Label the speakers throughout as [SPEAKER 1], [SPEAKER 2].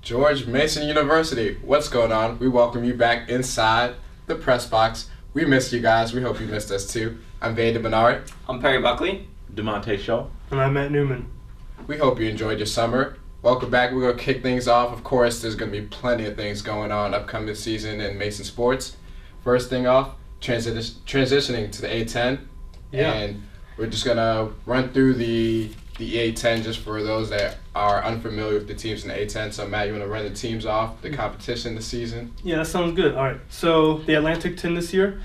[SPEAKER 1] George Mason University. What's going on? We welcome you back inside the Pressbox. We missed you guys. We hope you missed us too. I'm Vanda Menard.
[SPEAKER 2] I'm Perry Buckley.
[SPEAKER 3] DeMonte Shaw.
[SPEAKER 4] And I'm Matt Newman.
[SPEAKER 1] We hope you enjoyed your summer. Welcome back. We're going to kick things off. Of course, there's going to be plenty of things going on upcoming season in Mason sports. First thing off, transitioning to the A10.
[SPEAKER 4] Yeah.
[SPEAKER 1] And we're just going to run through the A10 just for those that are unfamiliar with the teams in the A10. So, Matt, you want to run the teams off, the competition this season?
[SPEAKER 4] Yeah, that sounds good. All right. So, the Atlantic 10 this year,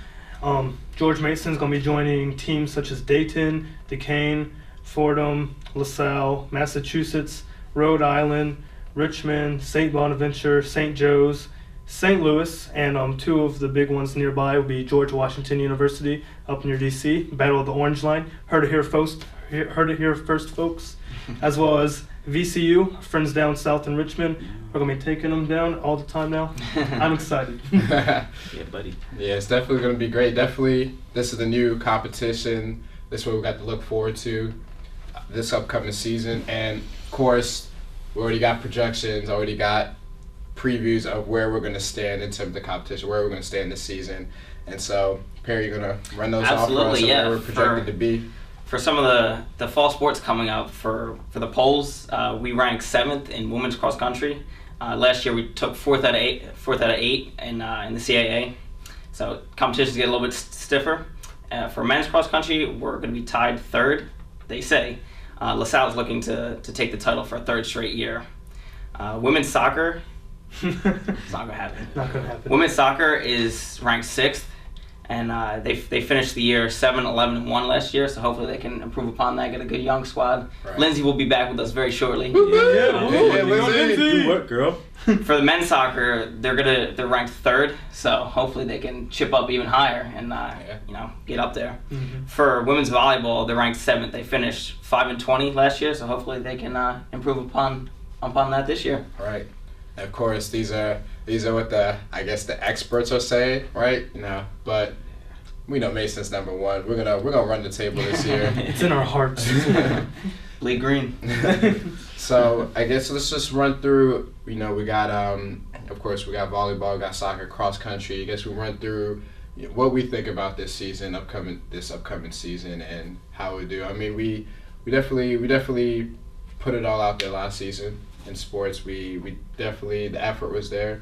[SPEAKER 4] George Mason's going to be joining teams such as Dayton, Duquesne, Fordham, LaSalle, Massachusetts, Rhode Island, Richmond, St. Bonaventure, St. Joe's, St. Louis, and two of the big ones nearby will be George Washington University up near D.C., Battle of the Orange Line. Heard it here first, folks. As well as VCU, friends down south in Richmond. We're going to be taking them down all the time now. I'm excited.
[SPEAKER 3] Yeah, buddy.
[SPEAKER 1] Yeah, it's definitely going to be great. Definitely, this is the new competition. This is what we got to look forward to this upcoming season. And, of course, we already got projections, already got previews of where we're going to stand in terms of the competition, where we're going to stand this season. And so, Perry, you're going to run those off for us, where we're projected to be.
[SPEAKER 2] For some of the fall sports coming up for the polls, we ranked 7th in women's cross country. Last year we took 4th out of 8 in the CAA. So competitions get a little bit stiffer. For men's cross country, we're going to be tied 3rd, they say. LaSalle is looking to take the title for a 3rd straight year. Women's soccer, it's not going to happen.
[SPEAKER 4] Not going to happen.
[SPEAKER 2] Women's soccer is ranked 6th. And they finished the year 7-11-1 last year, so hopefully they can improve upon that, get a good young squad.
[SPEAKER 1] Right.
[SPEAKER 2] Lindsay will be back with us very shortly.
[SPEAKER 1] Yeah, Lindsay.
[SPEAKER 3] Good work, girl.
[SPEAKER 2] For the men's soccer, they're ranked 3rd, so hopefully they can chip up even higher and get up there.
[SPEAKER 4] Mm-hmm.
[SPEAKER 2] For women's volleyball, they're ranked 7th. They finished 5-20 last year, so hopefully they can improve upon that this year.
[SPEAKER 1] Right. And of course, these are what the experts are saying, right? But we know Mason's number one. We're gonna run the table this year.
[SPEAKER 4] It's in our hearts.
[SPEAKER 2] Bleed green.
[SPEAKER 1] So I guess let's just run through. We got of course we got volleyball, we got soccer, cross country. I guess we run through what we think about this upcoming season, and how we do. I mean, we definitely put it all out there last season. In sports, we definitely, the effort was there,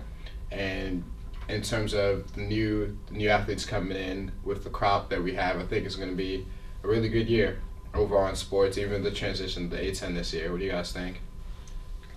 [SPEAKER 1] and in terms of the new athletes coming in with the crop that we have, I think it's going to be a really good year overall in sports, even the transition to the A10 this year. What do you guys think?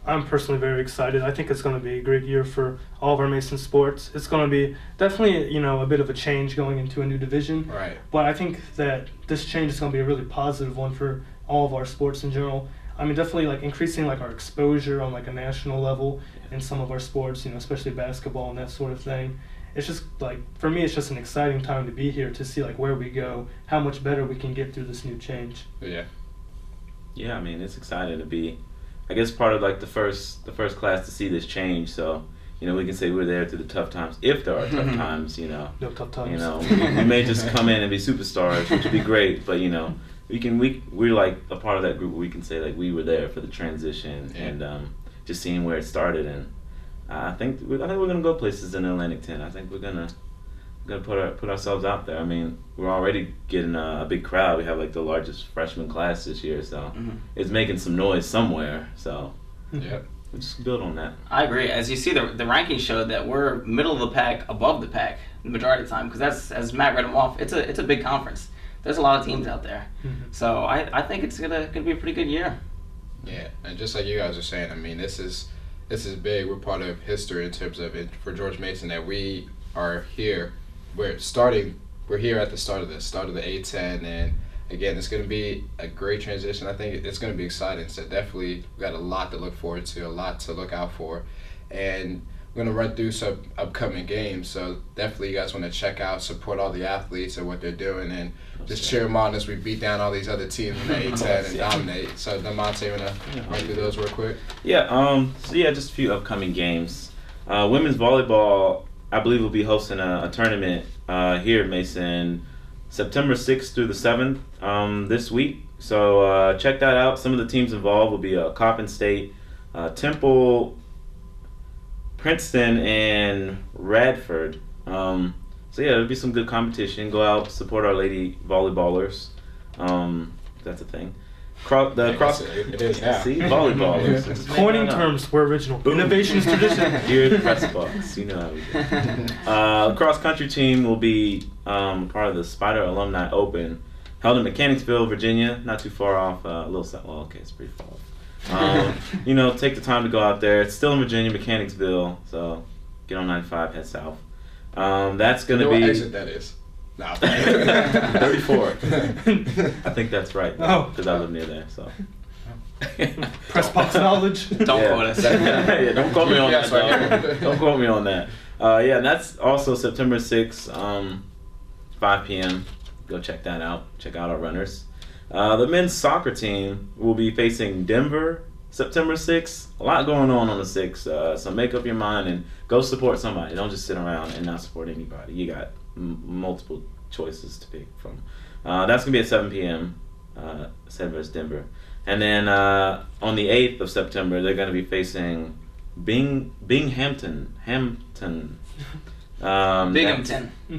[SPEAKER 4] I'm personally very excited. I think it's going to be a great year for all of our Mason sports. It's going to be definitely, a bit of a change going into a new division.
[SPEAKER 1] Right.
[SPEAKER 4] But I think that this change is going to be a really positive one for all of our sports in general. I mean, definitely increasing our exposure on a national level in some of our sports, especially basketball and that sort of thing. It's just for me, it's just an exciting time to be here to see where we go, how much better we can get through this new change.
[SPEAKER 1] Yeah.
[SPEAKER 3] Yeah, I mean, it's exciting to be, I guess, part of the first class to see this change. So, we can say we're there through the tough times, if there are tough times.
[SPEAKER 4] No tough times.
[SPEAKER 3] We may just come in and be superstars, which would be great, but we're a part of that group where we can say we were there for the transition.
[SPEAKER 1] Yeah.
[SPEAKER 3] And just seeing where it started, and I think we're gonna go places in the Atlantic 10. I think we're gonna put ourselves out there. I mean, we're already getting a big crowd. We have the largest freshman class this year, so it's making some noise somewhere. So
[SPEAKER 1] Yeah.
[SPEAKER 3] we just build on that.
[SPEAKER 2] I agree. As you see, the rankings showed that we're middle of the pack, above the pack, the majority of the time, because that's, as Matt read them off, it's a big conference. There's a lot of teams out there.
[SPEAKER 4] Mm-hmm.
[SPEAKER 2] So I think it's gonna be a pretty good year.
[SPEAKER 1] Yeah, and just like you guys are saying, I mean, this is big. We're part of history in terms of it for George Mason, that we are here. We're here at the start of the A10, and again, it's going to be a great transition. I think it's going to be exciting. So definitely, we've got a lot to look forward to, a lot to look out for, and we're going to run through some upcoming games. So definitely, you guys want to check out, support all the athletes and what they're doing, and just cheer them on as we beat down all these other teams in the A10 and dominate. So DeMonte, you want to run through those real quick?
[SPEAKER 3] Yeah. Just a few upcoming games. Women's volleyball, I believe, will be hosting a tournament here at Mason, September 6th through the 7th this week. So check that out. Some of the teams involved will be Coppin State, Temple, Princeton and Radford. So yeah, there'll be some good competition. Go out, support our lady volleyballers. That's a thing.
[SPEAKER 1] It is now.
[SPEAKER 3] See, volleyballers.
[SPEAKER 4] Coining terms, we're original.
[SPEAKER 3] Boom.
[SPEAKER 4] Innovation is tradition.
[SPEAKER 3] Here at Pressbox, you know how we do. Cross country team will be part of the Spider Alumni Open, held in Mechanicsville, Virginia. Not too far off. A little south. Well, okay, it's pretty far off. Take the time to go out there. It's still in Virginia, Mechanicsville. So get on 95, head south. That's gonna be.
[SPEAKER 1] What exit that is? No.
[SPEAKER 3] 34. I think that's right.
[SPEAKER 4] Oh.
[SPEAKER 3] Because I live near there, so.
[SPEAKER 4] Pressbox knowledge.
[SPEAKER 2] Don't quote us.
[SPEAKER 3] Yeah, don't quote me on
[SPEAKER 1] Yes,
[SPEAKER 3] that.
[SPEAKER 1] right.
[SPEAKER 3] Dog. Don't quote me on that. Yeah, and that's also September 6th, 5 p.m. Go check that out. Check out our runners. The men's soccer team will be facing Denver September 6th. A lot going on the 6th. So make up your mind and go support somebody. Don't just sit around and not support anybody. You got multiple choices to pick from. That's going to be at 7 p.m. Said versus Denver. And then on the 8th of September, they're going to be facing Binghamton. Binghamton.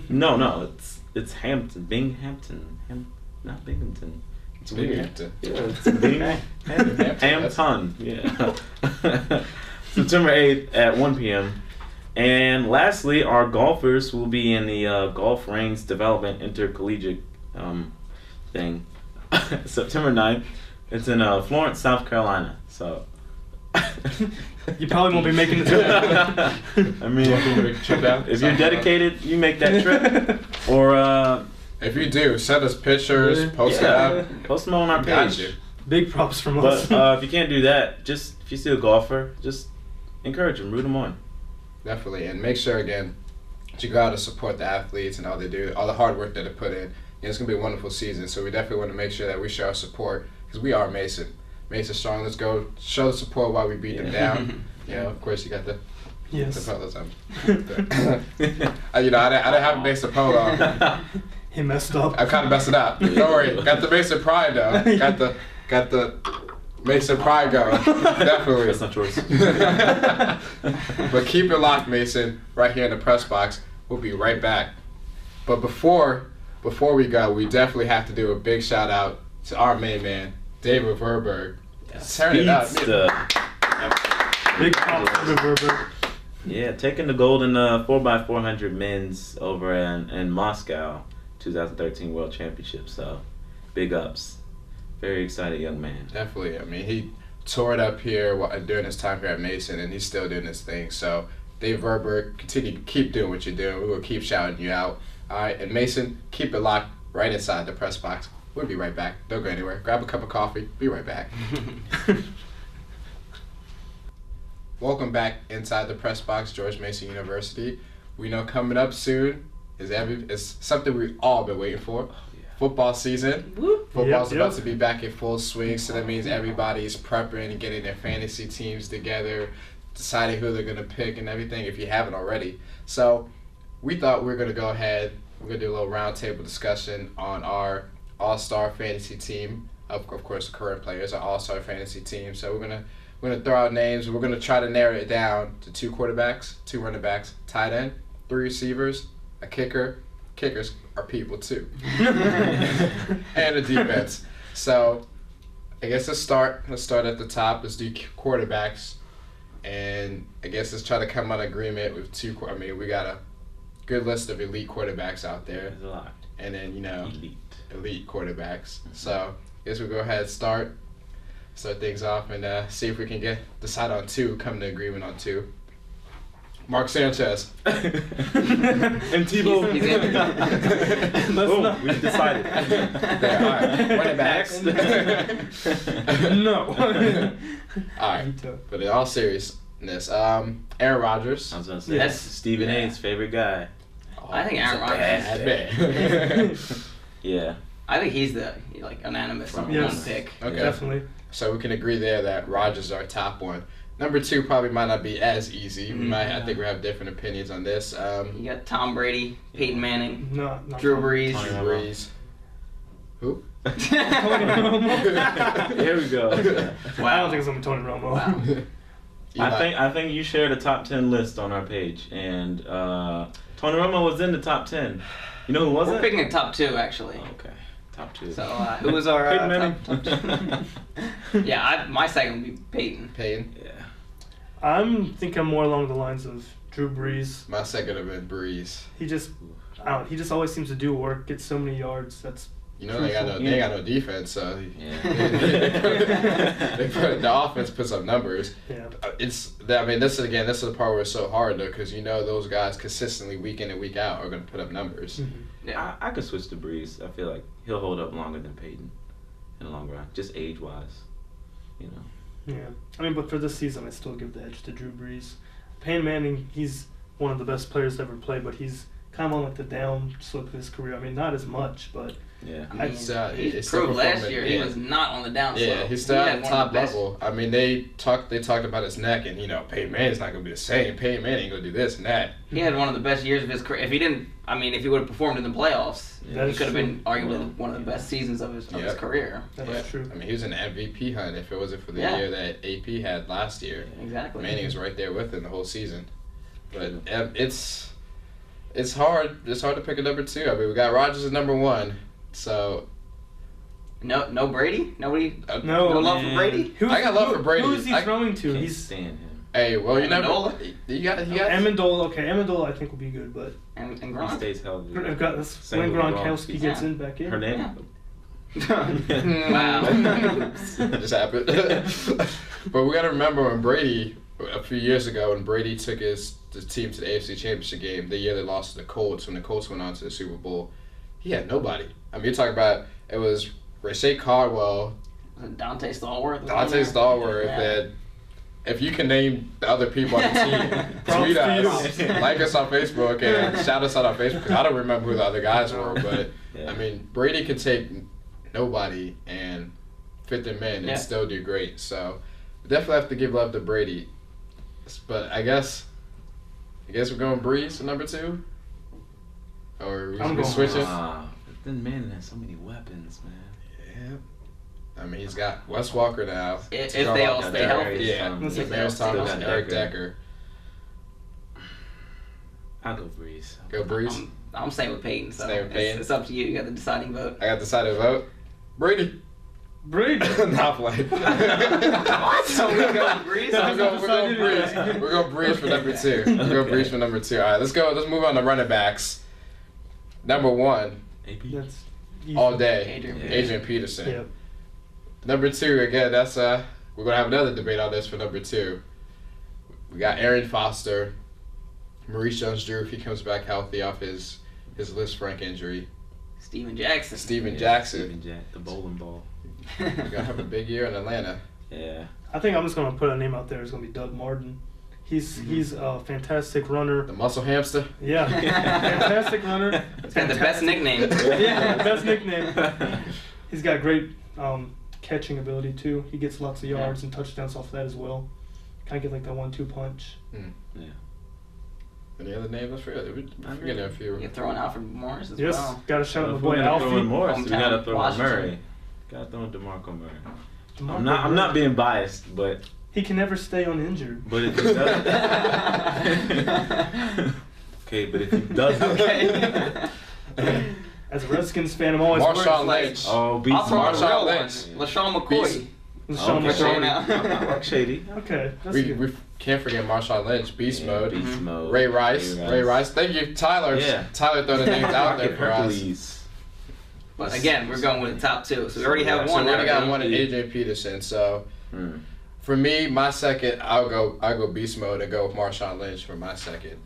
[SPEAKER 3] No, it's Hampton. Binghamton. Not Binghamton. It's weird.
[SPEAKER 1] Binghamton.
[SPEAKER 3] Yeah, it's Hampton. Yeah. September 8th at 1 p.m. And lastly, our golfers will be in the Golf Range Development Intercollegiate thing. September 9th. It's in Florence, South Carolina. So
[SPEAKER 4] You probably won't be making it to that.
[SPEAKER 3] I mean, if you're dedicated, you make that trip. Or
[SPEAKER 1] if you do, send us pictures, post it up.
[SPEAKER 3] Post them on our
[SPEAKER 1] Got
[SPEAKER 3] page.
[SPEAKER 1] you.
[SPEAKER 4] Big props from us.
[SPEAKER 3] But if you can't do that, just if you see a golfer, just encourage them, root them on.
[SPEAKER 1] Definitely, and make sure again that you go out to support the athletes and all they do, all the hard work that they put in. It's gonna be a wonderful season, so we definitely want to make sure that we show our support because we are Mason. Mason strong. Let's go show the support while we beat them down. Of course you got the fellas on. I didn't have Mason Polo on.
[SPEAKER 4] He messed up.
[SPEAKER 1] I kind of messed it up. Don't worry, got the Mason Pride though. Got the Mason Pride going. Definitely.
[SPEAKER 3] That's not yours.
[SPEAKER 1] But keep it locked, Mason, right here in the press box. We'll be right back. But before we go, we definitely have to do a big shout out to our main man, David Verberg. Turn it up.
[SPEAKER 4] Big props to the Verberg.
[SPEAKER 3] Yeah, taking the gold in the 4x400 men's over in Moscow 2013 World Championship. So, big ups. Very excited young man.
[SPEAKER 1] Definitely. I mean, he toured up here during his time here at Mason, and he's still doing his thing. So, Dave Verberg, keep doing what you're doing. We will keep shouting you out. All right, and Mason, keep it locked right inside the press box. We'll be right back. Don't go anywhere. Grab a cup of coffee. Be right back. Welcome back inside the press box, George Mason University. We know coming up soon is something we've all been waiting for. Football season. Football's about to be back in full swing, so that means everybody's prepping and getting their fantasy teams together, deciding who they're going to pick and everything if you haven't already. So we thought we were going to go ahead. We're going to do a little roundtable discussion on our all-star fantasy team. Of course, the current players, our all-star fantasy team. So we're gonna throw out names. We're going to try to narrow it down to 2 quarterbacks, 2 running backs, tight end, 3 receivers, a kicker. Kickers are people too. And a defense. So I guess let's start at the top. Let's do quarterbacks. And I guess let's try to come on agreement with 2. I mean, we got a good list of elite quarterbacks out there.
[SPEAKER 3] There's a lot.
[SPEAKER 1] And then, elite quarterbacks.
[SPEAKER 3] Mm-hmm.
[SPEAKER 1] So I guess we'll go ahead and start things off and see if we can decide on 2, come to agreement on 2. Mark Sanchez.
[SPEAKER 3] And Tebow. We decided.
[SPEAKER 1] There, all right. Running backs.
[SPEAKER 4] No.
[SPEAKER 1] All right. But in all seriousness, Aaron Rodgers.
[SPEAKER 3] I was going to say,
[SPEAKER 2] Yes.
[SPEAKER 3] Stephen A's favorite guy.
[SPEAKER 2] I think Aaron
[SPEAKER 1] Bad
[SPEAKER 2] Rodgers.
[SPEAKER 1] man.
[SPEAKER 3] Yeah.
[SPEAKER 2] I think he's the unanimous number
[SPEAKER 4] Yes.
[SPEAKER 2] 1 pick.
[SPEAKER 1] Okay.
[SPEAKER 4] Definitely.
[SPEAKER 1] So we can agree there that Rodgers is our top one. Number 2 probably might not be as easy. I think we have different opinions on this.
[SPEAKER 2] You got Tom Brady, Peyton Manning,
[SPEAKER 4] No,
[SPEAKER 2] Drew Brees.
[SPEAKER 3] Tony
[SPEAKER 1] Brees. Who?
[SPEAKER 3] Here we go.
[SPEAKER 4] I don't think it's gonna be Tony Romo.
[SPEAKER 2] Wow.
[SPEAKER 3] I think you shared a top 10 list on our page, and Tony Romo was in the top 10. You know who wasn't?
[SPEAKER 2] We're picking a top 2 actually.
[SPEAKER 3] Oh, okay, top 2.
[SPEAKER 2] So who was our
[SPEAKER 3] Peyton Manning?
[SPEAKER 2] top 2? Yeah, my second would be Peyton.
[SPEAKER 1] Payne.
[SPEAKER 3] Yeah.
[SPEAKER 4] I'm thinking more along the lines of Drew Brees.
[SPEAKER 1] My second would have been Breeze.
[SPEAKER 4] He just always seems to do work, get so many yards. That's
[SPEAKER 1] They ain't got no defense, so
[SPEAKER 3] Yeah.
[SPEAKER 1] the offense puts up numbers.
[SPEAKER 4] yeah.
[SPEAKER 1] This is the part where it's so hard though, because those guys consistently week in and week out are going to put up numbers.
[SPEAKER 4] Mm-hmm.
[SPEAKER 2] Yeah.
[SPEAKER 3] I could switch to Breeze. I feel like he'll hold up longer than Peyton in the long run, just age-wise.
[SPEAKER 4] Yeah. But for this season, I still give the edge to Drew Brees. Peyton Manning, he's one of the best players to ever play, but he's kind of on like the down slope of his career. Not as much, but
[SPEAKER 3] Yeah.
[SPEAKER 2] He proved last year he was not on the down slope.
[SPEAKER 1] Yeah, he's still at the top
[SPEAKER 2] best.
[SPEAKER 1] level. They talked about his neck, and Peyton Manning's not going to be the same. Peyton Manning ain't going to do this and that.
[SPEAKER 2] He had one of the best years of his career. If he would have performed in the playoffs,
[SPEAKER 3] Yeah.
[SPEAKER 2] he could have been arguably one of the best seasons of his career.
[SPEAKER 4] that's true.
[SPEAKER 1] He was in the MVP hunt if it wasn't for the year that AP had last year.
[SPEAKER 2] Exactly.
[SPEAKER 1] Manning was right there with him the whole season. But it's hard. It's hard to pick a number 2. We got Rodgers at number 1. So
[SPEAKER 2] no Brady? Nobody?
[SPEAKER 4] No
[SPEAKER 2] love for Brady?
[SPEAKER 1] I got love for Brady.
[SPEAKER 4] Who is he throwing to?
[SPEAKER 3] Can't
[SPEAKER 4] He's
[SPEAKER 3] stand him.
[SPEAKER 1] Hey, well, you never.
[SPEAKER 2] Amendola?
[SPEAKER 1] You got
[SPEAKER 4] Amendola. Okay, Amendola I think will be good, but
[SPEAKER 2] And
[SPEAKER 3] He
[SPEAKER 2] Gronk?
[SPEAKER 3] stays healthy.
[SPEAKER 4] that's
[SPEAKER 3] Same
[SPEAKER 4] when
[SPEAKER 3] with
[SPEAKER 4] Gronkowski
[SPEAKER 3] Gronk.
[SPEAKER 4] gets
[SPEAKER 2] Yeah.
[SPEAKER 4] in back in.
[SPEAKER 3] Hernandez.
[SPEAKER 2] Wow.
[SPEAKER 1] just happened. But we got to remember when Brady, a few years ago, when Brady took the team to the AFC Championship game, the year they lost to the Colts, when the Colts went on to the Super Bowl, he had nobody. You're talking about, it was Rashae Caldwell,
[SPEAKER 2] Dante Stallworth.
[SPEAKER 1] that if you can name the other people on the team, tweet us, like us on Facebook, and shout us out on Facebook, because I don't remember who the other guys were, but Brady could take nobody and fit them in and still do great. So we definitely have to give love to Brady. But I guess we're going Breeze to number 2? Or we switching?
[SPEAKER 3] But then Manning has so many weapons, man.
[SPEAKER 1] Yeah. He's got Wes Walker now.
[SPEAKER 2] If they all stay healthy.
[SPEAKER 1] Yeah. Darius Thomas and Eric Decker.
[SPEAKER 3] I'll go Breeze.
[SPEAKER 1] Go Breeze.
[SPEAKER 2] I'm staying with Peyton. So
[SPEAKER 1] Staying with Peyton.
[SPEAKER 2] It's up to you. You got the deciding vote.
[SPEAKER 1] I got the decided vote. Brady. Not playing.
[SPEAKER 2] What? So we're going Breeze?
[SPEAKER 1] We're going Breeze. We're going Breeze for number 2. We're going Breeze for number 2. All right, let's go. Let's move on to running backs. Number 1,
[SPEAKER 3] AP.
[SPEAKER 4] That's easy.
[SPEAKER 1] all day,
[SPEAKER 2] Adrian
[SPEAKER 1] Adrian Peterson.
[SPEAKER 4] Yep.
[SPEAKER 1] Number 2, again, that's we're gonna have another debate on this for number 2. We got Aaron Foster, Maurice Jones-Drew if he comes back healthy off his Liz Frank injury.
[SPEAKER 2] Steven Jackson.
[SPEAKER 1] Jackson.
[SPEAKER 3] The bowling ball.
[SPEAKER 1] He's gonna have a big year in Atlanta.
[SPEAKER 3] Yeah.
[SPEAKER 4] I think I'm just gonna put a name out there. It's gonna be Doug Martin. He's a fantastic runner.
[SPEAKER 1] The muscle hamster.
[SPEAKER 4] Yeah, fantastic runner.
[SPEAKER 2] It's got the best nickname.
[SPEAKER 4] Yeah, best nickname. He's got great catching ability too. He gets lots of yards and touchdowns off that as well. Kind of get like that 1-2 punch.
[SPEAKER 3] Yeah.
[SPEAKER 1] Any other names? I'm forgetting a few.
[SPEAKER 2] You're throwing Alfred Morris as
[SPEAKER 4] Yes,
[SPEAKER 2] well.
[SPEAKER 4] got to shout out
[SPEAKER 3] If
[SPEAKER 4] my
[SPEAKER 3] we're
[SPEAKER 4] boy
[SPEAKER 3] gonna throw in
[SPEAKER 4] Alfie.
[SPEAKER 3] Morris, we gotta
[SPEAKER 2] Hometown,
[SPEAKER 3] throw in
[SPEAKER 2] Washington.
[SPEAKER 3] Murray. Gotta throw in DeMarco Murray.
[SPEAKER 4] DeMarco
[SPEAKER 3] I'm not
[SPEAKER 4] Murray.
[SPEAKER 3] being biased, but
[SPEAKER 4] He can never stay uninjured.
[SPEAKER 3] if he does, okay, but if he doesn't,
[SPEAKER 4] As a Redskins fan, I'm always
[SPEAKER 1] Marshawn
[SPEAKER 4] worried.
[SPEAKER 1] Lynch.
[SPEAKER 3] oh, beats
[SPEAKER 2] I'll throw out a
[SPEAKER 1] Marshawn
[SPEAKER 2] real one.
[SPEAKER 1] Lynch.
[SPEAKER 2] LaShawn McCoy.
[SPEAKER 4] Sean
[SPEAKER 3] Okay.
[SPEAKER 4] McCoy.
[SPEAKER 2] now.
[SPEAKER 3] I like Shady.
[SPEAKER 4] Okay, that's
[SPEAKER 1] We
[SPEAKER 4] good.
[SPEAKER 1] can't forget Marshawn Lynch, Beast Mode.
[SPEAKER 3] Beast mode.
[SPEAKER 1] Ray Rice. Thank you, Tyler.
[SPEAKER 3] Yeah.
[SPEAKER 1] Tyler throwing the names out there
[SPEAKER 3] Rocket
[SPEAKER 1] for us.
[SPEAKER 3] Hercules.
[SPEAKER 2] But again, we're going with the top 2. So we already have
[SPEAKER 1] So
[SPEAKER 2] one.
[SPEAKER 1] we already
[SPEAKER 2] now.
[SPEAKER 1] got one in Adrian Peterson. So
[SPEAKER 3] Hmm.
[SPEAKER 1] for me, my second, I'll go Beast Mode and go with Marshawn Lynch for my second.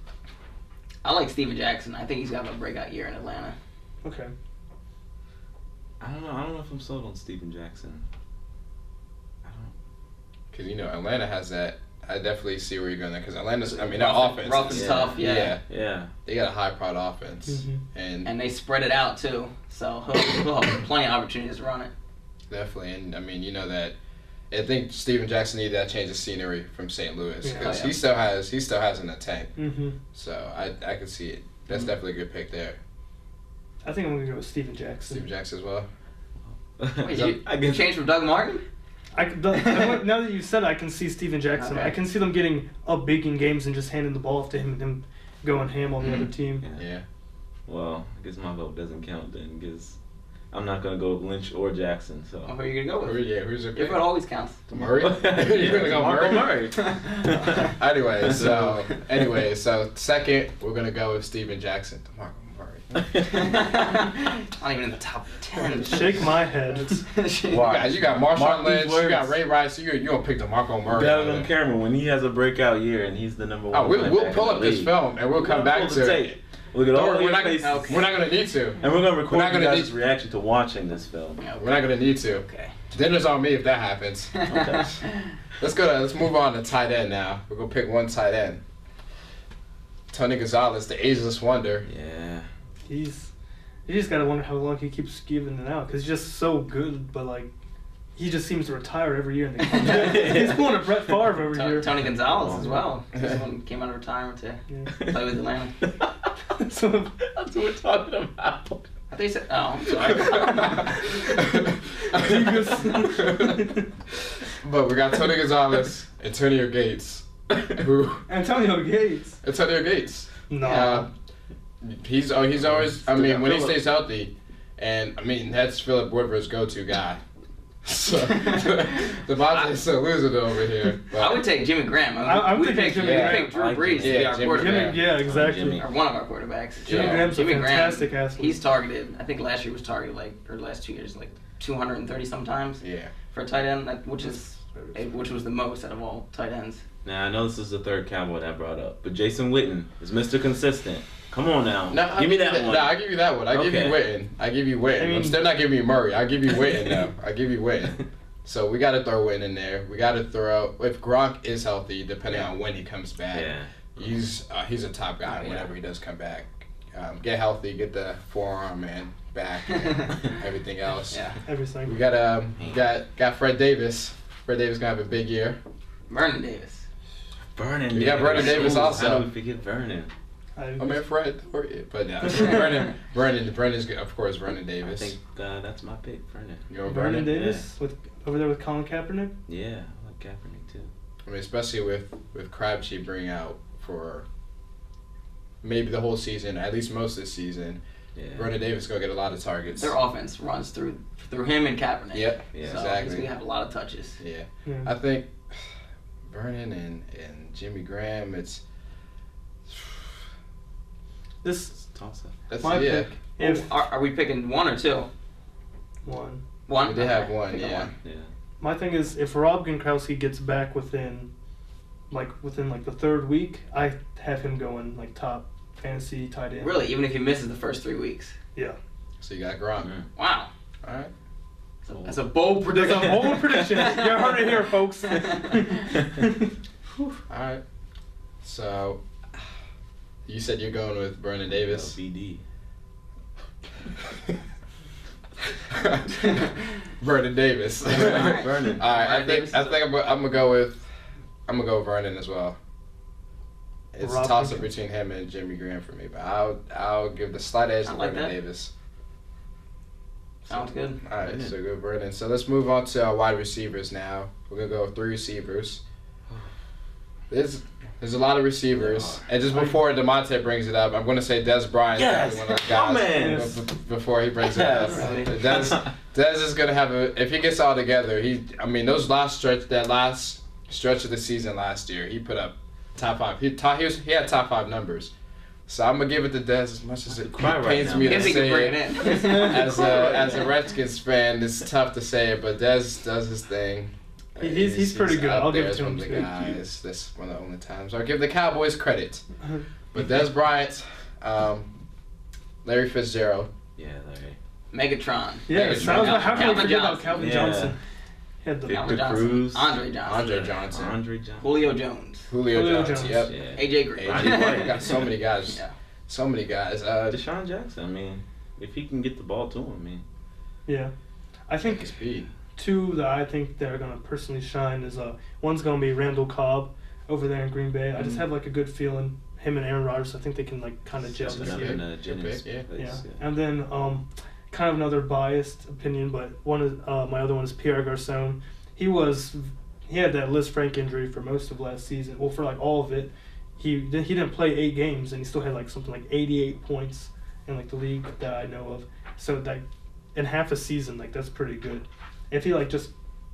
[SPEAKER 2] I like Steven Jackson. I think he's got a breakout year in Atlanta.
[SPEAKER 4] Okay.
[SPEAKER 3] I don't know if I'm sold on Steven Jackson. I don't.
[SPEAKER 1] Because Atlanta has that. I definitely see where you're going there. Because Atlanta's, their
[SPEAKER 2] Rough-
[SPEAKER 1] offense,
[SPEAKER 2] rough
[SPEAKER 1] is-
[SPEAKER 2] and tough, yeah.
[SPEAKER 3] Yeah.
[SPEAKER 1] they got a high-prod offense,
[SPEAKER 4] Mhm.
[SPEAKER 1] and
[SPEAKER 2] And they spread it out too. So he'll have plenty of opportunities to run it.
[SPEAKER 1] definitely, and that. I think Steven Jackson needed that change of scenery from St. Louis
[SPEAKER 4] Yeah.
[SPEAKER 1] because
[SPEAKER 2] Oh, yeah.
[SPEAKER 1] he still has in the tank.
[SPEAKER 4] Mm-hmm.
[SPEAKER 1] So I can see it. That's
[SPEAKER 2] Mm-hmm.
[SPEAKER 1] definitely a good pick there.
[SPEAKER 4] I think I'm gonna go with Steven Jackson.
[SPEAKER 1] Steven Jackson as well.
[SPEAKER 2] Wait,
[SPEAKER 3] So,
[SPEAKER 2] you changed from Doug Martin?
[SPEAKER 4] Now that you said it, I can see Steven Jackson.
[SPEAKER 2] Okay.
[SPEAKER 4] I can see them getting up big in games and just handing the ball off to him and him going ham on the other team.
[SPEAKER 1] Yeah.
[SPEAKER 3] Well, I guess my vote doesn't count then, because I'm not gonna go with Lynch or Jackson. So.
[SPEAKER 2] Who are you gonna go with?
[SPEAKER 1] Who's your
[SPEAKER 2] Your
[SPEAKER 1] pick?
[SPEAKER 2] vote always counts.
[SPEAKER 1] Murray? You're gonna go
[SPEAKER 3] Marco
[SPEAKER 1] Murray?
[SPEAKER 3] Murray.
[SPEAKER 1] Anyway, so second, we're gonna go with Steven Jackson. DeMarco Murray.
[SPEAKER 2] Not even in the top 10.
[SPEAKER 4] Shake my head.
[SPEAKER 3] Why?
[SPEAKER 1] You got Marshawn
[SPEAKER 3] Mark these
[SPEAKER 1] Lynch, you got
[SPEAKER 3] words.
[SPEAKER 1] Ray Rice, you gonna pick DeMarco Murray.
[SPEAKER 3] Got it
[SPEAKER 1] over
[SPEAKER 3] on
[SPEAKER 1] there.
[SPEAKER 3] camera when he has a breakout year and he's the number one.
[SPEAKER 1] We'll pull up this film and we'll come back to it.
[SPEAKER 3] Look at all
[SPEAKER 1] We're
[SPEAKER 3] your
[SPEAKER 1] not,
[SPEAKER 3] faces.
[SPEAKER 1] we're not gonna need to.
[SPEAKER 3] And we're gonna record
[SPEAKER 1] not
[SPEAKER 3] you
[SPEAKER 1] gonna
[SPEAKER 3] guys' reaction to watching this film.
[SPEAKER 2] Yeah,
[SPEAKER 1] We're not gonna need to.
[SPEAKER 2] Okay.
[SPEAKER 1] Dinner's on me if that happens.
[SPEAKER 3] Okay.
[SPEAKER 1] Let's move on to tight end now. We're gonna pick one tight end. Tony Gonzalez, the ageless wonder.
[SPEAKER 3] Yeah.
[SPEAKER 4] You just gotta wonder how long he keeps giving it out because he's just so good, but like he just seems to retire every year and then come back. He's pulling a Brett Favre over here.
[SPEAKER 2] Tony Gonzalez as well. This one came out of retirement to play with Atlanta.
[SPEAKER 4] So,
[SPEAKER 3] That's what we're talking about.
[SPEAKER 2] I think he said, oh, I'm sorry.
[SPEAKER 1] But we got Tony Gonzalez, Antonio Gates, who
[SPEAKER 4] Antonio Gates.
[SPEAKER 1] Antonio Gates.
[SPEAKER 4] No.
[SPEAKER 1] He's always. I mean, when he stays healthy, and I mean that's Philip Rivers' go-to guy. So Devontae's still losing it over here. But
[SPEAKER 2] I would take Jimmy Graham.
[SPEAKER 4] I'm
[SPEAKER 2] we
[SPEAKER 4] thinking
[SPEAKER 2] picked
[SPEAKER 4] Jimmy
[SPEAKER 2] Drew
[SPEAKER 4] Graham.
[SPEAKER 2] Brees to be
[SPEAKER 1] Yeah,
[SPEAKER 2] our
[SPEAKER 1] Jimmy
[SPEAKER 2] quarterback.
[SPEAKER 1] Graham.
[SPEAKER 4] Yeah, exactly.
[SPEAKER 3] Jimmy.
[SPEAKER 2] Or one of our quarterbacks.
[SPEAKER 4] Jimmy
[SPEAKER 1] Yeah.
[SPEAKER 4] Graham's
[SPEAKER 2] Jimmy
[SPEAKER 4] a
[SPEAKER 2] Graham,
[SPEAKER 4] fantastic athlete.
[SPEAKER 2] he's targeted. I think last year was targeted or the last 2 years like 230 sometimes
[SPEAKER 1] yeah.
[SPEAKER 2] for a tight end, which was the most out of all tight ends.
[SPEAKER 3] Now I know this is the third Cowboy that I brought up, but Jason Witten is Mr. Consistent. Come on now,
[SPEAKER 1] No,
[SPEAKER 3] give me that one.
[SPEAKER 1] No, I give you that one. I give you Witten. I give you Witten.
[SPEAKER 4] I mean-
[SPEAKER 1] I'm still not giving you Murray. I give you Witten though. I give you Witten. So we got to throw Witten in there. We got to throw if Gronk is healthy, depending on when he comes back.
[SPEAKER 3] Yeah.
[SPEAKER 1] He's a top guy
[SPEAKER 2] Yeah.
[SPEAKER 1] whenever he does come back. Get healthy, get the forearm and back, and everything else.
[SPEAKER 2] Yeah.
[SPEAKER 4] Everything.
[SPEAKER 1] We got Fred Davis. Fred Davis gonna have a big year.
[SPEAKER 2] Vernon Davis.
[SPEAKER 3] Vernon.
[SPEAKER 1] You got Vernon Davis
[SPEAKER 3] Ooh,
[SPEAKER 1] also.
[SPEAKER 3] How do we forget Vernon?
[SPEAKER 1] I mean Fred, but no, Vernon's of course Vernon
[SPEAKER 3] I
[SPEAKER 1] Davis.
[SPEAKER 3] think that's my pick, Vernon.
[SPEAKER 1] You know
[SPEAKER 4] Vernon
[SPEAKER 1] Vernon?
[SPEAKER 4] Davis over there with Colin Kaepernick.
[SPEAKER 3] Yeah, I like Kaepernick too.
[SPEAKER 1] I mean, especially with Crabtree bring out for maybe the whole season, at least most of the season.
[SPEAKER 3] Yeah.
[SPEAKER 1] Vernon Davis gonna get a lot of targets.
[SPEAKER 2] Their offense runs through him and Kaepernick.
[SPEAKER 1] Yep,
[SPEAKER 3] Yeah.
[SPEAKER 2] So
[SPEAKER 1] exactly.
[SPEAKER 2] he's gonna have a lot of touches.
[SPEAKER 1] Yeah.
[SPEAKER 4] Yeah.
[SPEAKER 1] I think Vernon and Jimmy Graham. It's
[SPEAKER 4] This
[SPEAKER 3] Toss up.
[SPEAKER 1] that's
[SPEAKER 4] my
[SPEAKER 1] yeah.
[SPEAKER 4] pick. If
[SPEAKER 2] Are we picking one or two?
[SPEAKER 4] one.
[SPEAKER 2] One.
[SPEAKER 1] We did have
[SPEAKER 2] Okay,
[SPEAKER 1] one,
[SPEAKER 2] pick a
[SPEAKER 1] yeah.
[SPEAKER 3] Yeah.
[SPEAKER 4] My thing is, if Rob Gronkowski gets back within the third week, I have him going like top fantasy tight end.
[SPEAKER 2] Really, even if he misses the first 3 weeks.
[SPEAKER 4] Yeah.
[SPEAKER 1] So you got Gronk.
[SPEAKER 3] Mm.
[SPEAKER 2] Wow.
[SPEAKER 1] All right.
[SPEAKER 2] That's a bold
[SPEAKER 4] That's
[SPEAKER 2] prediction.
[SPEAKER 4] a bold prediction. You heard it here, folks.
[SPEAKER 1] All right. So you said you're going with Vernon Davis.
[SPEAKER 3] BD.
[SPEAKER 1] Vernon Davis.
[SPEAKER 2] All right.
[SPEAKER 3] Vernon.
[SPEAKER 1] All right,
[SPEAKER 2] Vernon Davis
[SPEAKER 1] I
[SPEAKER 2] is
[SPEAKER 1] think I'm gonna go with Vernon as well. It's
[SPEAKER 4] Rob
[SPEAKER 1] a toss up
[SPEAKER 4] Gronkowski.
[SPEAKER 1] between him and Jimmy Graham for me, but I'll give the slight edge to
[SPEAKER 2] I like
[SPEAKER 1] Vernon
[SPEAKER 2] that.
[SPEAKER 1] Davis.
[SPEAKER 2] Sounds good.
[SPEAKER 1] All right,
[SPEAKER 3] Yeah.
[SPEAKER 1] so good Vernon. So let's move on to our wide receivers now. We're gonna go with 3 receivers. There's a lot of receivers, and just before DeMonte brings it up, I'm gonna say Des Bryant.
[SPEAKER 3] Yes,
[SPEAKER 1] one of those
[SPEAKER 3] my
[SPEAKER 1] guys.
[SPEAKER 3] man.
[SPEAKER 1] Before he brings
[SPEAKER 3] Yes.
[SPEAKER 1] it up, Des is gonna have if he gets all together. That last stretch of the season last year, he put up top 5. He had top 5 numbers. So I'm gonna give it to Des as much as it
[SPEAKER 3] Cry right
[SPEAKER 1] pains
[SPEAKER 3] now.
[SPEAKER 1] me
[SPEAKER 2] I
[SPEAKER 1] to
[SPEAKER 2] guess he can
[SPEAKER 1] say
[SPEAKER 2] bring
[SPEAKER 1] it.
[SPEAKER 2] it in.
[SPEAKER 1] As a Redskins fan, it's tough to say it, but Des does his thing.
[SPEAKER 4] He's pretty good.
[SPEAKER 1] up
[SPEAKER 4] I'll give
[SPEAKER 1] there
[SPEAKER 4] it
[SPEAKER 1] as
[SPEAKER 4] to
[SPEAKER 1] one
[SPEAKER 4] him,
[SPEAKER 1] of the
[SPEAKER 4] too.
[SPEAKER 1] guys. That's one of the only times I'll give the Cowboys credit. But Des Bryant, Larry Fitzgerald,
[SPEAKER 3] Yeah, Larry.
[SPEAKER 2] Megatron.
[SPEAKER 4] Yeah,
[SPEAKER 1] Megatron.
[SPEAKER 4] sounds like, how can we
[SPEAKER 2] Calvin
[SPEAKER 4] forget about
[SPEAKER 2] Johnson.
[SPEAKER 4] Calvin
[SPEAKER 3] Yeah.
[SPEAKER 4] Johnson? He had the
[SPEAKER 3] Victor
[SPEAKER 2] Johnson.
[SPEAKER 3] Cruz.
[SPEAKER 2] Andre Johnson.
[SPEAKER 1] Andre Johnson,
[SPEAKER 3] Andre Johnson.
[SPEAKER 2] Julio Jones.
[SPEAKER 1] Julio
[SPEAKER 4] Julio
[SPEAKER 1] Jones.
[SPEAKER 4] Jones.
[SPEAKER 1] Yep.
[SPEAKER 3] Yeah.
[SPEAKER 2] AJ Green.
[SPEAKER 1] AJ Green. We got so many guys.
[SPEAKER 2] Yeah.
[SPEAKER 1] So many guys.
[SPEAKER 3] Deshaun Jackson. I mean, if he can get the ball to him, I mean.
[SPEAKER 4] Yeah. I think
[SPEAKER 1] speed.
[SPEAKER 4] 2 that I think that are going to personally shine is one's going to be Randall Cobb over there in Green Bay. I just have like a good feeling him and Aaron Rodgers. I think they can like kind of gel
[SPEAKER 1] That's
[SPEAKER 4] this
[SPEAKER 1] another
[SPEAKER 4] year.
[SPEAKER 3] In a Jennings
[SPEAKER 1] pick, yeah.
[SPEAKER 3] place,
[SPEAKER 4] Yeah. And then kind of another biased opinion, but one is my other one is Pierre Garçon. he had that Liz Frank injury for most of last season. Well, for like all of it, he didn't play 8 games, and he still had like something like 88 points in like the league that I know of. So that in half a season, like that's pretty good. If he like just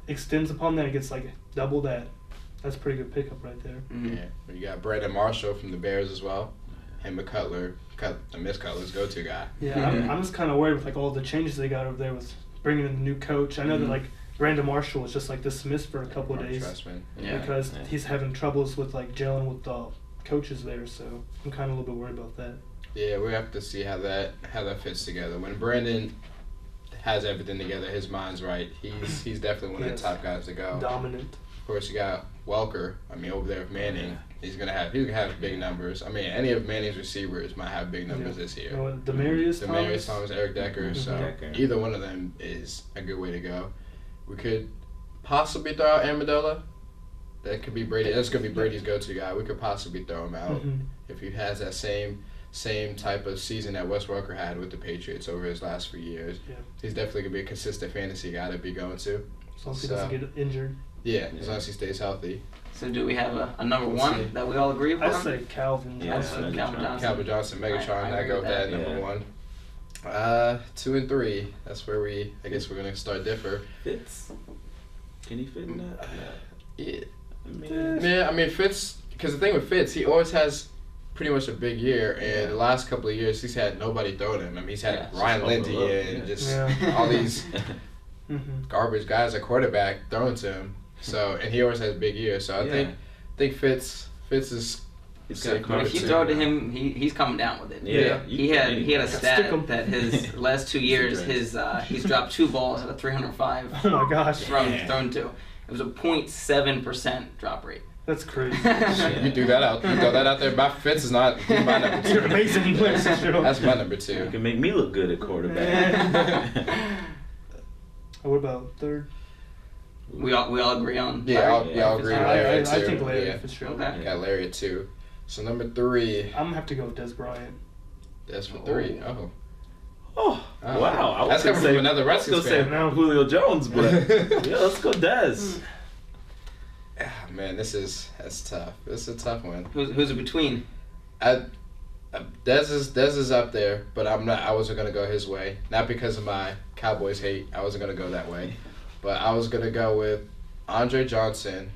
[SPEAKER 4] extends upon that and gets like double that, that's a pretty good pickup right there.
[SPEAKER 2] Mm-hmm.
[SPEAKER 1] Yeah, you got Brandon Marshall from the Bears as well. Him and Cutler, Miss Cutler's go-to guy.
[SPEAKER 4] Yeah, I'm just kind of worried with like all the changes they got over there with bringing in the new coach. I know that like Brandon Marshall was just like dismissed for a couple of days because he's having troubles with like gelling with the coaches there. So I'm kind of a little bit worried about that.
[SPEAKER 1] Yeah, we have to see how that fits together. When Brandon has everything together, his mind's right. He's definitely one of the top guys to go.
[SPEAKER 4] Dominant.
[SPEAKER 1] Of course, you got Welker. I mean, over there with Manning, he's gonna have big numbers. I mean, any of Manning's receivers might have big numbers this year.
[SPEAKER 4] Demarius
[SPEAKER 1] Thomas, Eric Decker. So either one of them is a good way to go. We could possibly throw out Amendola. That could be Brady. That's gonna be Brady's go-to guy. We could possibly throw him out if he has that same type of season that Wes Welker had with the Patriots over his last few years.
[SPEAKER 4] Yeah.
[SPEAKER 1] He's definitely gonna be a consistent fantasy guy to be going to.
[SPEAKER 4] As long as he doesn't get injured.
[SPEAKER 1] Yeah, as long as he stays healthy.
[SPEAKER 2] So do we have a number one that we all agree upon?
[SPEAKER 4] I'd say Calvin.
[SPEAKER 3] Yeah,
[SPEAKER 2] Calvin Johnson.
[SPEAKER 1] Calvin Johnson, Megatron. I go with that number one. 2 and 3. That's where I guess we're gonna start differ.
[SPEAKER 3] Fitz. Can he fit in that?
[SPEAKER 1] Yeah. I mean Fitz. Because the thing with Fitz, he always has pretty much a big year, and the last couple of years he's had nobody throwing him. I mean, he's had Ryan Lindy and just all these garbage guys at quarterback throwing to him. So, and he always has big years. So I think Fitz is.
[SPEAKER 2] If you throw to him, he's coming down with it.
[SPEAKER 1] Yeah.
[SPEAKER 2] He had a stat that his last 2 years he's dropped 2 balls at a 305.
[SPEAKER 4] Oh my gosh.
[SPEAKER 2] Thrown to. It was a 0.7% drop rate.
[SPEAKER 4] That's crazy.
[SPEAKER 1] You throw that out there. My Fitz is not my number 2.
[SPEAKER 4] Amazing.
[SPEAKER 1] That's my number 2.
[SPEAKER 3] You can make me look good at quarterback.
[SPEAKER 4] What about third?
[SPEAKER 2] We all agree on.
[SPEAKER 1] We all agree on Larry at 2.
[SPEAKER 4] I think Larry for sure.
[SPEAKER 2] Okay.
[SPEAKER 1] Got Larry at 2. So number 3.
[SPEAKER 4] I'm gonna have to go with Des Bryant.
[SPEAKER 1] That's for 3.
[SPEAKER 3] Oh, wow.
[SPEAKER 1] That's coming from another Redskins fan.
[SPEAKER 3] Say Julio Jones, but yeah, let's go Des.
[SPEAKER 1] Man, that's tough. This is a tough one.
[SPEAKER 2] Who's it between?
[SPEAKER 1] Dez is up there, but I wasn't gonna go his way. Not because of my Cowboys hate. I wasn't gonna go that way, but I was gonna go with Andre Johnson.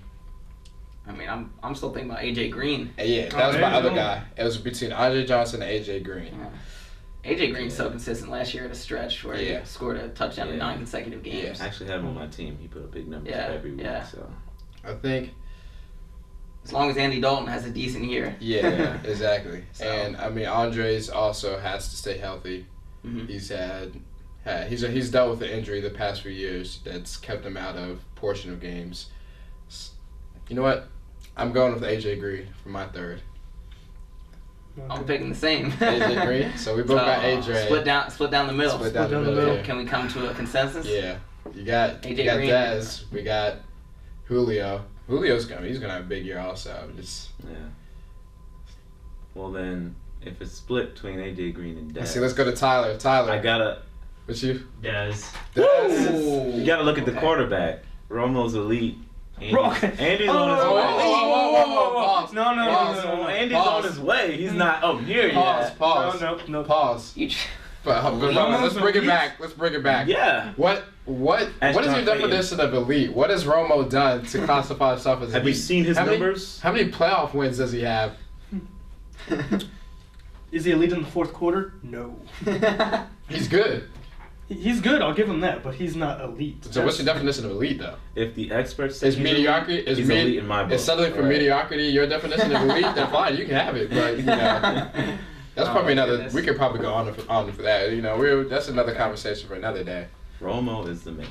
[SPEAKER 2] I mean, I'm still thinking about AJ Green.
[SPEAKER 1] Yeah, that was my other guy. It was between Andre Johnson and AJ Green.
[SPEAKER 2] Yeah. AJ Green's so consistent last year at a stretch where he scored a touchdown in 9 consecutive games.
[SPEAKER 3] I actually have him on my team. He put up big numbers every week. So
[SPEAKER 1] I think
[SPEAKER 2] as long as Andy Dalton has a decent year.
[SPEAKER 1] Yeah, exactly. So. And I mean, Andres also has to stay healthy. Mm-hmm. He's dealt with the injury the past few years that's kept him out of portion of games. You know what? I'm going with AJ Green for my third.
[SPEAKER 2] I'm picking the same.
[SPEAKER 1] AJ Green. So we both got AJ.
[SPEAKER 2] Split down the middle.
[SPEAKER 1] Split down the middle.
[SPEAKER 2] Can we come to a consensus?
[SPEAKER 1] Yeah. You got
[SPEAKER 2] Green.
[SPEAKER 1] Dez. We got Julio. Julio's he's gonna have a big year also.
[SPEAKER 3] Well then, if it's split between AJ Green and Dez.
[SPEAKER 1] See, let's go to Tyler. Tyler.
[SPEAKER 3] I gotta.
[SPEAKER 1] What's you?
[SPEAKER 5] Dez.
[SPEAKER 3] You gotta look at the quarterback. Romo's elite. Andy's on his way.
[SPEAKER 1] Whoa.
[SPEAKER 4] No.
[SPEAKER 3] Andy's on his way. He's not up here yet.
[SPEAKER 1] Pause.
[SPEAKER 4] No.
[SPEAKER 1] Pause. Let's bring it back.
[SPEAKER 3] Yeah.
[SPEAKER 1] What is your definition of elite? What has Romo done to classify himself as elite?
[SPEAKER 3] Have you seen his numbers?
[SPEAKER 1] How many playoff wins does he have?
[SPEAKER 4] Is he elite in the fourth quarter? No.
[SPEAKER 1] He's good.
[SPEAKER 4] He's good, I'll give him that, but he's not elite.
[SPEAKER 1] So what's your definition of elite, though?
[SPEAKER 3] If the experts say
[SPEAKER 1] he's mediocrity,
[SPEAKER 3] he's elite in my book.
[SPEAKER 1] Is suddenly for mediocrity your definition of elite? Then fine, you can have it. But that's probably another. Goodness. We could probably go on for that. That's another conversation for another day.
[SPEAKER 3] Romo is the man.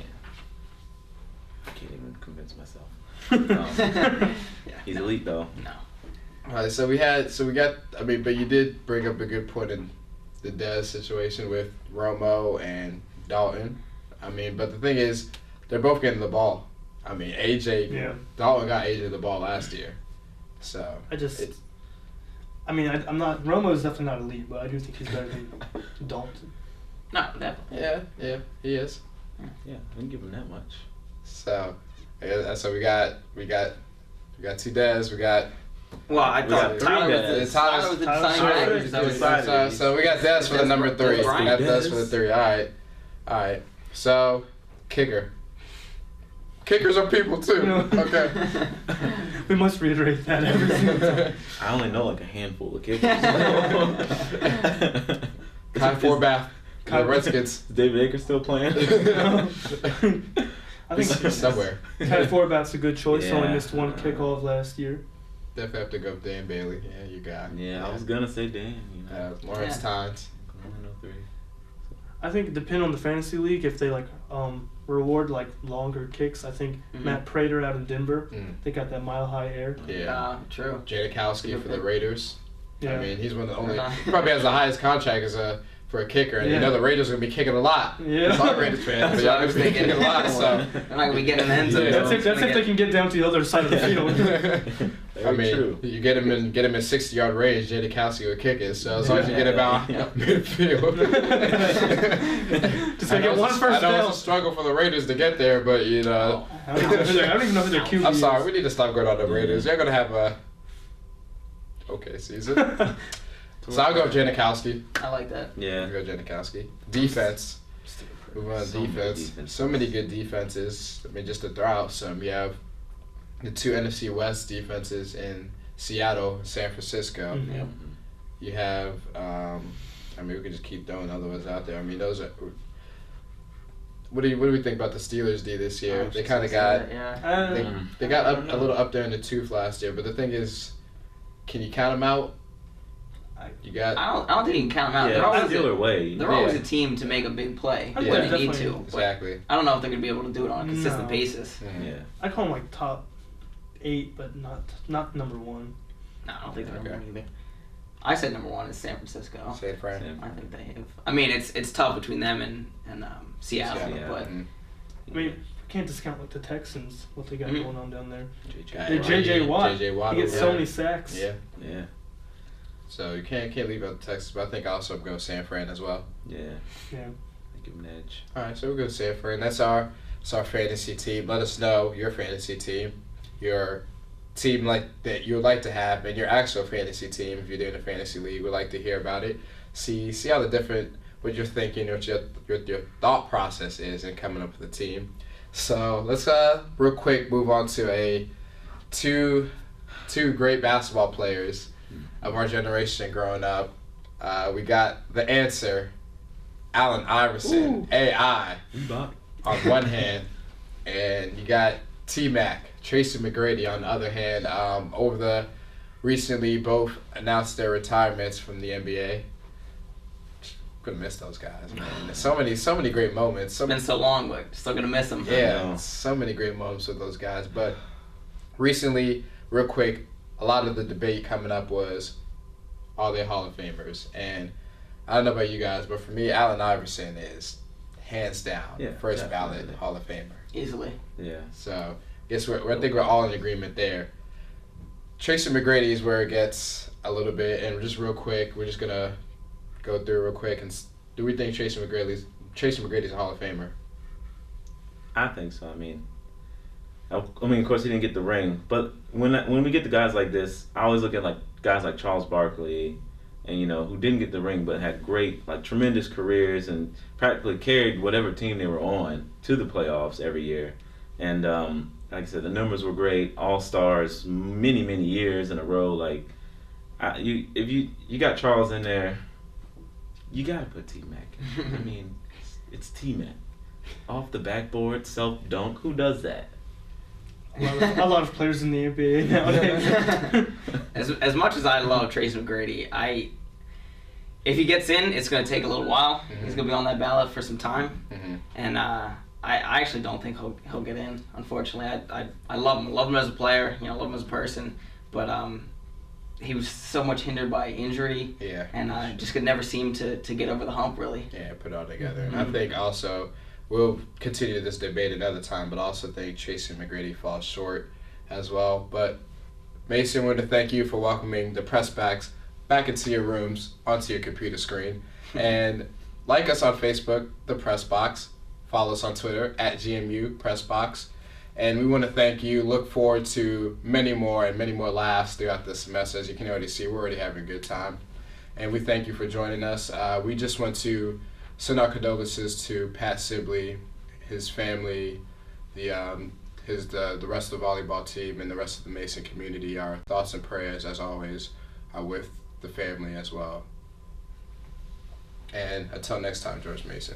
[SPEAKER 3] I can't even convince myself. He's elite though.
[SPEAKER 2] No.
[SPEAKER 1] All right, so we got. I mean, but you did bring up a good point in the Dez situation with Romo and Dalton. I mean, but the thing is, they're both getting the ball. I mean, Dalton got AJ the ball last year. So I'm not. Romo's
[SPEAKER 4] definitely not elite, but I do think he's better than Dalton.
[SPEAKER 2] No, definitely.
[SPEAKER 1] Yeah, he is.
[SPEAKER 3] Yeah, I didn't give him that much.
[SPEAKER 1] So, Yeah, so we got two Des. We got.
[SPEAKER 2] Well, I thought
[SPEAKER 3] three
[SPEAKER 2] Tyler
[SPEAKER 3] Des.
[SPEAKER 2] was the deciding factor.
[SPEAKER 1] So we got Des for the number 3. We got Des for the 3. All right. So kicker. Kickers are people too. Okay.
[SPEAKER 4] We must reiterate that every single time.
[SPEAKER 3] I only know like a handful of kickers.
[SPEAKER 1] Kai Forbath. The Redskins.
[SPEAKER 3] Is David Akers still playing?
[SPEAKER 4] I think
[SPEAKER 1] somewhere.
[SPEAKER 4] Kai Forbath's a good choice.
[SPEAKER 3] Yeah.
[SPEAKER 4] Only missed one kickoff last year.
[SPEAKER 1] Definitely have to go with Dan Bailey. Yeah, you got.
[SPEAKER 3] Yeah, I was gonna say Dan. You know.
[SPEAKER 1] Lawrence Tynes.
[SPEAKER 4] I think depending on the fantasy league, if they like reward like longer kicks, I think Matt Prater out in Denver, they got that mile high air.
[SPEAKER 1] Yeah,
[SPEAKER 2] true.
[SPEAKER 1] Janikowski for the Raiders.
[SPEAKER 4] Yeah.
[SPEAKER 1] I mean, he's one of the only. He probably has the highest contract as for a kicker, and you know the Raiders are gonna be kicking a lot.
[SPEAKER 4] Yeah.
[SPEAKER 1] It's all Raiders fans, but y'all gonna be kicking a lot. So
[SPEAKER 2] they're not gonna be getting an end zone.
[SPEAKER 4] That's if they can get down to the other side of the field.
[SPEAKER 1] I mean, you get him in 60-yard range, Janikowski would kick it. So as long as you get about midfield,
[SPEAKER 4] just gotta get one first down.
[SPEAKER 1] I know it's a struggle for the Raiders to get there, but you know.
[SPEAKER 4] I don't even know who their QB is.
[SPEAKER 1] I'm sorry, we need to stop going on the Raiders. They're gonna have a okay season. So I'll go Janikowski.
[SPEAKER 2] I like that.
[SPEAKER 3] Yeah.
[SPEAKER 1] I'll go Janikowski. Defense. Move on to defense. So many good defenses. I mean, just to throw out some, you have the 2 NFC West defenses in Seattle and San Francisco.
[SPEAKER 4] Mm-hmm.
[SPEAKER 3] Yep.
[SPEAKER 1] You have, I mean, we could just keep throwing other ones out there. I mean, those are. What do we think about the Steelers D this year? They kind of got. They got up a little up there in the tooth last year, but the thing is, can you count them out? You got.
[SPEAKER 2] I don't think you can count them out.
[SPEAKER 3] Yeah,
[SPEAKER 2] they're always a team to make a big play when they need to.
[SPEAKER 1] Exactly.
[SPEAKER 2] I don't know if they're gonna be able to do it on a consistent basis.
[SPEAKER 3] Yeah.
[SPEAKER 4] I call them like top 8, but not number 1.
[SPEAKER 2] No, I don't think they're number 1 either. I said number 1 is San Francisco.
[SPEAKER 1] San Fran.
[SPEAKER 2] I think they have. I mean, it's tough between them and Seattle, but
[SPEAKER 4] I mean, we can't discount like the Texans, what they got going on down there.
[SPEAKER 1] JJ
[SPEAKER 4] Watt.
[SPEAKER 1] JJ Watt.
[SPEAKER 4] He gets so many sacks.
[SPEAKER 1] Yeah.
[SPEAKER 3] Yeah.
[SPEAKER 1] So you can't leave out the Texas, but I think also go San Fran as well.
[SPEAKER 3] Yeah.
[SPEAKER 4] Yeah.
[SPEAKER 3] Give him an edge.
[SPEAKER 1] All right, so we'll go San Fran. That's our fantasy team. Let us know your fantasy team, your team like that you would like to have, and your actual fantasy team if you're doing a fantasy league. We'd like to hear about it. See how the different what you're thinking, what your thought process is in coming up with a team. So let's real quick move on to two great basketball players of our generation growing up. We got the answer, Allen Iverson,
[SPEAKER 4] Ooh.
[SPEAKER 1] AI, on one hand, and you got T-Mac, Tracy McGrady on the other hand. Recently both announced their retirements from the NBA. Gonna miss those guys, man. So many great moments.
[SPEAKER 2] it's been so long, but still gonna miss them.
[SPEAKER 1] Yeah, so many great moments with those guys. But recently, real quick, a lot of the debate coming up was, are they Hall of Famers? And I don't know about you guys, but for me, Allen Iverson is hands down first ballot Hall of Famer.
[SPEAKER 2] Easily.
[SPEAKER 3] Yeah.
[SPEAKER 1] So I guess I think we're all in agreement there. Tracy McGrady is where it gets a little bit, and just real quick, we're just gonna go through real quick. And do we think Tracy McGrady's a Hall of Famer?
[SPEAKER 3] I think so. I mean, of course he didn't get the ring, but when we get to guys like this, I always look at like guys like Charles Barkley, and who didn't get the ring but had great, like tremendous careers and practically carried whatever team they were on to the playoffs every year. And like I said, the numbers were great, all stars, many years in a row. Like if you got Charles in there, you gotta put T-Mac. I mean, it's T-Mac. Off the backboard, self dunk. Who does that?
[SPEAKER 4] A lot of players in the NBA nowadays.
[SPEAKER 2] As much as I love Tracy McGrady, if he gets in, it's going to take a little while. Mm-hmm. He's going to be on that ballot for some time, and I actually don't think he'll get in. Unfortunately, I love him. I love him as a player. Love him as a person, but he was so much hindered by injury, and just could never seem to get over the hump really.
[SPEAKER 1] Yeah, put it all together. And I think also. We'll continue this debate another time, but also think Tracy McGrady falls short as well. But Mason, I want to thank you for welcoming the Pressbox back into your rooms, onto your computer screen. And like us on Facebook, the Pressbox. Follow us on Twitter, @GMU Pressbox. And we want to thank you. Look forward to many more laughs throughout the semester. As you can already see, we're already having a good time. And we thank you for joining us. We just want to send our condolences to Pat Sibley, his family, the rest of the volleyball team, and the rest of the Mason community. Our thoughts and prayers, as always, are with the family as well. And until next time, George Mason.